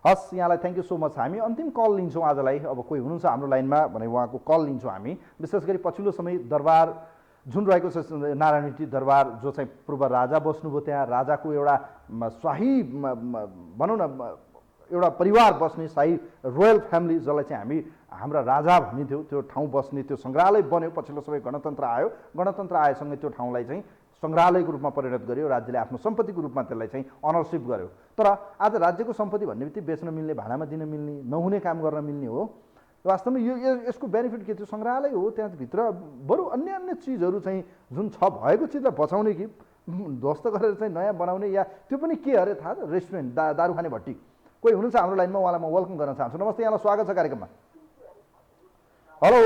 हस्, यहाँलाई थ्याङ्क यू सो मच। हामी अन्तिम कल लिन्छौँ आजलाई। अब कोही हुनुहुन्छ हाम्रो लाइनमा भने उहाँको कल लिन्छौँ हामी। विशेष गरी पछिल्लो समय दरबार जुन रहेको छ नारायणहिटी दरबार, जो चाहिँ पूर्व राजा बस्नुभयो, त्यहाँ राजाको एउटा शाही भनौँ न एउटा परिवार बस्ने शाही रोयल फ्यामिली जसलाई चाहिँ हामी हाम्रा राजा भनिन्थ्यो, त्यो ठाउँ बस्ने त्यो सङ्ग्रहालय बन्यो। पछिल्लो समय गणतन्त्र आयो, गणतन्त्र आएसँगै त्यो ठाउँलाई चाहिँ सङ्ग्रहालयको रूपमा परिणत गर्यो, राज्यले आफ्नो सम्पत्तिको रूपमा त्यसलाई चाहिँ अनरसिप गर्यो। तर आज राज्यको सम्पत्ति भन्ने बित्तिकै बेच्न मिल्ने, भाडामा दिन मिल्ने, नहुने काम गर्न मिल्ने हो। वास्तवमा यो यसको बेनिफिट के थियो? सङ्ग्रहालय हो, त्यहाँभित्र बरु अन्य अन्य चिजहरू चाहिँ जुन छ भएको चिजलाई बचाउने कि ध्वस्त गरेर चाहिँ नयाँ बनाउने, या त्यो पनि के अरे थाहा छ? रेस्टुरेन्ट, दारू खाने भट्टी। कोही हुनुहुन्छ हाम्रो लाइनमा, उहाँलाई म वेलकम गर्न चाहन्छु। नमस्ते, यहाँलाई स्वागत छ कार्यक्रममा। हेलो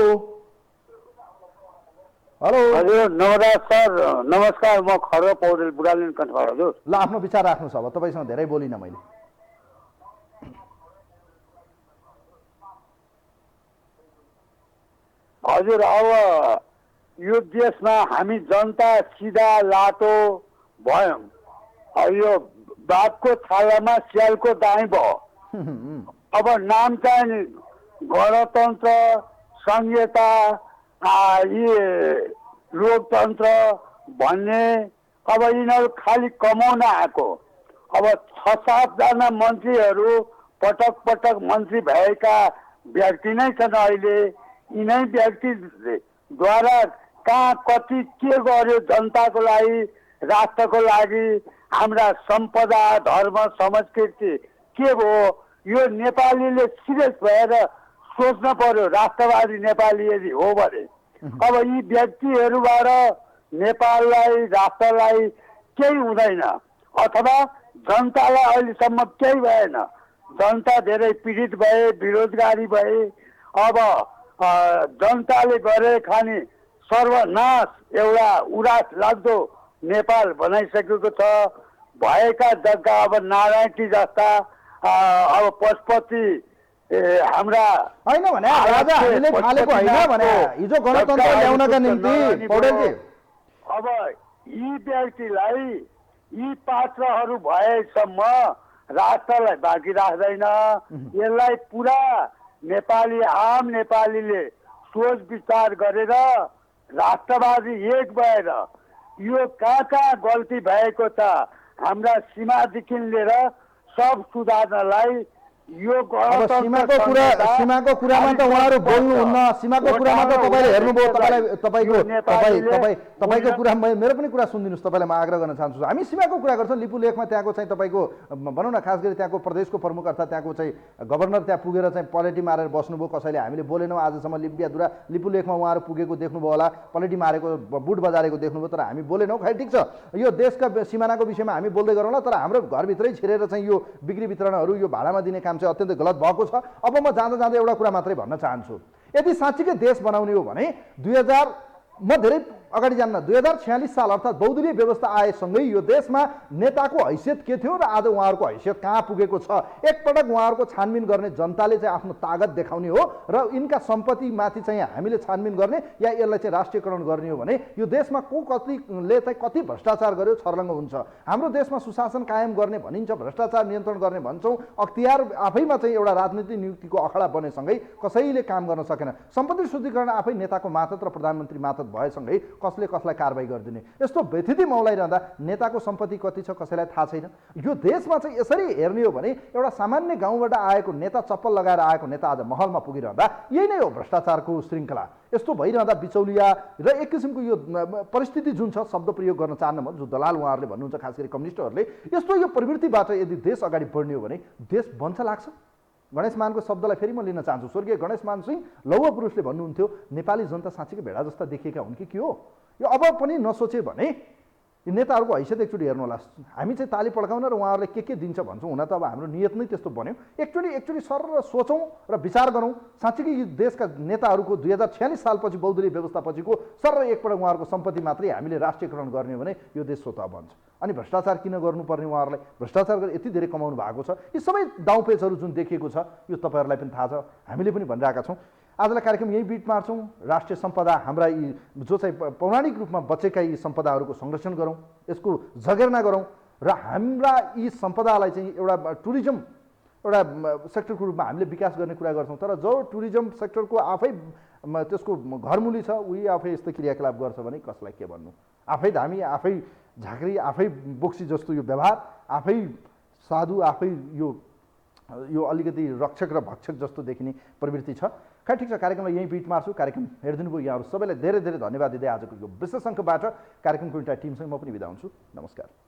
हेलो हजुर, नमस्कार सर। नमस्कार, म खड्ग पौडेल बुढालिन कण्ठबाट। हजुर ल, आफ्नो विचार राख्नुहोस्। अब तपाईँसँग धेरै बोलिनँ मैले। हजुर, अब यो देशमा हामी जनता सिधा लाटो भयौँ। यो बाघको छालामा स्यालको दाई भयो। अब नाम चाहिँ गणतन्त्र, संहिता, यी लोकतन्त्र भन्ने, अब यिनीहरू खालि कमाउन आएको। अब 6-7 जना मन्त्रीहरू पटक पटक मन्त्री भएका व्यक्ति नै छन् अहिले। यिनै व्यक्तिद्वारा कहाँ कति के गर्यो जनताको लागि, राष्ट्रको लागि, हाम्रा सम्पदा, धर्म, संस्कृति के भयो, यो नेपालीले सिरियस भएर सोच्न पर्यो। राष्ट्रवादी नेपाली यदि हो भने अब यी व्यक्तिहरूबाट नेपाललाई, राष्ट्रलाई केही हुँदैन, अथवा जनतालाई अहिलेसम्म केही भएन। जनता धेरै पीडित भए, बेरोजगारी भए। अब जनताले गरे खाने सर्वनाश एउटा उरास लाग्दो नेपाल बनाइसकेको छ। भएका जग्गा अब नारायणटी जस्ता, अब पशुपति हाम्रा होइन भने राजा हामीले थालेको होइन भने हिजो गणतन्त्र ल्याउनका निम्ति पौडेलजी। अब यी व्यक्तिलाई, यी पात्रहरू भएसम्म राष्ट्रलाई बाँकी राख्दैन। यसलाई पुरा नेपाली, आम नेपालीले सोच विचार गरेर राष्ट्रवादी एक भएर यो कहाँ गल्ती भएको छ हाम्रा सीमादेखि लिएर सब सुधार्नलाई यो सीमाको कुरामा त उहाँहरू बोल्नुहुन्न। सीमाको कुरामा त तपाईँले हेर्नुभयो, तपाईँको कुरा मेरो पनि कुरा सुनिदिनुहोस्। तपाईँलाई म आग्रह गर्न चाहन्छु। हामी सीमाको कुरा गर्छौँ। लिपुलेखमा त्यहाँको चाहिँ तपाईँको भनौँ न, खास गरी त्यहाँको प्रदेशको प्रमुख अर्थात् त्यहाँको चाहिँ गभर्नर त्यहाँ पुगेर चाहिँ पलेटी मारेर बस्नुभयो। कसैले हामीले बोलेनौँ आजसम्म। लिपियाधुरा लिपुलेखमा उहाँहरू पुगेको देख्नुभयो होला, पलेटी मारेको, बुट बजारेको देख्नुभयो, तर हामी बोलेनौँ। खै ठिक छ, यो देशका सिमानाको विषयमा हामी बोल्दै गरौँला, तर हाम्रो घरभित्रै छिरेर चाहिँ यो बिक्री वितरणहरू, यो भाडामा दिने काम चाहिँ अत्यन्तै गलत भएको छ। अब म जाँदा जाँदा एउटा कुरा मात्रै भन्न चाहन्छु। यदि साँच्चीकै देश बनाउने हो भने 2000 म धेरै अगाडि जान्न 2046 साल अर्थात् बहुदलीय व्यवस्था आएसँगै यो देशमा नेताको हैसियत के थियो र आज उहाँहरूको हैसियत कहाँ पुगेको छ एकपटक उहाँहरूको छानबिन गर्ने जनताले चाहिँ आफ्नो तागत देखाउने हो र यिनका सम्पत्तिमाथि चाहिँ हामीले छानबिन गर्ने या यसलाई चाहिँ राष्ट्रियकरण गर्ने हो भने यो देशमा को कतिले चाहिँ कति भ्रष्टाचार गर्यो छर्लङ्ग हुन्छ। हाम्रो देशमा सुशासन कायम गर्ने भनिन्छ, भ्रष्टाचार नियन्त्रण गर्ने भन्छौँ, अख्तियार आफैमा चाहिँ एउटा राजनीतिक नियुक्तिको अखडा बनेसँगै कसैले काम गर्न सकेन। सम्पत्ति शुद्धिकरण आफै नेताको मातहत र प्रधानमन्त्री मातहत भएसँगै कसले कसलाई कारबाही गरिदिने, यस्तो व्यथिति मौलाइरहँदा नेताको सम्पत्ति कति छ कसैलाई थाहा छैन। यो देशमा चाहिँ यसरी हेर्ने हो भने एउटा सामान्य गाउँबाट आएको नेता, चप्पल लगाएर आएको नेता आज महलमा पुगिरहँदा यही नै हो भ्रष्टाचारको श्रृङ्खला। यस्तो भइरहँदा बिचौलिया र एक किसिमको यो परिस्थिति जुन छ, शब्द प्रयोग गर्न चाहन्न म, जो दलाल उहाँहरूले भन्नुहुन्छ, खास गरी कम्युनिस्टहरूले, यस्तो यो प्रवृत्तिबाट यदि देश अगाडि बढ्ने हो भने देश बन्छ लाग्छ। गणेश मानको शब्दलाई फेरि म लिन चाहन्छु। स्वर्गीय गणेश मान सिंह लौह पुरुषले भन्नुहुन्थ्यो, नेपाली जनता साँच्चीकै भेडा जस्ता देखिएका हुन् कि के हो। यो अब पनि नसोचे भने यी नेताहरूको हैसियत एकचोटि हेर्नु होला। हामी चाहिँ ताली पड्काउन र उहाँहरूले के दिन्छ भन्छौँ, हुन त अब हाम्रो नियत नै त्यस्तो बन्यो। एकचोटि सर सोचौँ र विचार गरौँ। साँच्चीकै यो देशका नेताहरूको 2046 सालपछि बहुदलीय व्यवस्थापछिको सर एकपल्ट उहाँहरूको सम्पत्ति मात्रै हामीले राष्ट्रियकरण गर्ने हो भने यो देश स्वतः बन्छ। अनि भ्रष्टाचार किन गर्नुपर्ने, उहाँहरूलाई भ्रष्टाचार गरेर यति धेरै कमाउनु भएको छ। यी सबै दाउपेचहरू जुन देखिएको छ यो तपाईँहरूलाई पनि थाहा छ, हामीले पनि भनिरहेका छौँ। आजलाई कार्यक्रम यही बिट मार्छौँ। राष्ट्रिय सम्पदा हाम्रा यी जो चाहिँ पौराणिक रूपमा बचेका यी सम्पदाहरूको संरक्षण गरौँ, यसको जगेर्ना गरौँ र हाम्रा यी सम्पदालाई चाहिँ एउटा टुरिज्म एउटा सेक्टरको रूपमा हामीले विकास गर्ने कुरा गर्छौँ। तर जो टुरिज्म सेक्टरको आफै त्यसको घरमुली छ, उही आफै यस्तो क्रियाकलाप गर्छ भने कसलाई के भन्नु। आफै धामी, आफै झाँक्री, आफै बोक्सी जस्तो यो व्यवहार, आफै साधु, आफै यो अलिकति रक्षक र भक्षक जस्तो देखिने प्रवृत्ति छ। खै ठिक छ, कार्यक्रमलाई यहीँ बिट मार्छु। कार्यक्रम हेरिदिनु भयो यहाँहरू सबैलाई धेरै धेरै धन्यवाद दिँदै आजको यो विशेष अङ्कबाट कार्यक्रमको इन्टायर टिमसँग म पनि बिदा हुन्छु। नमस्कार।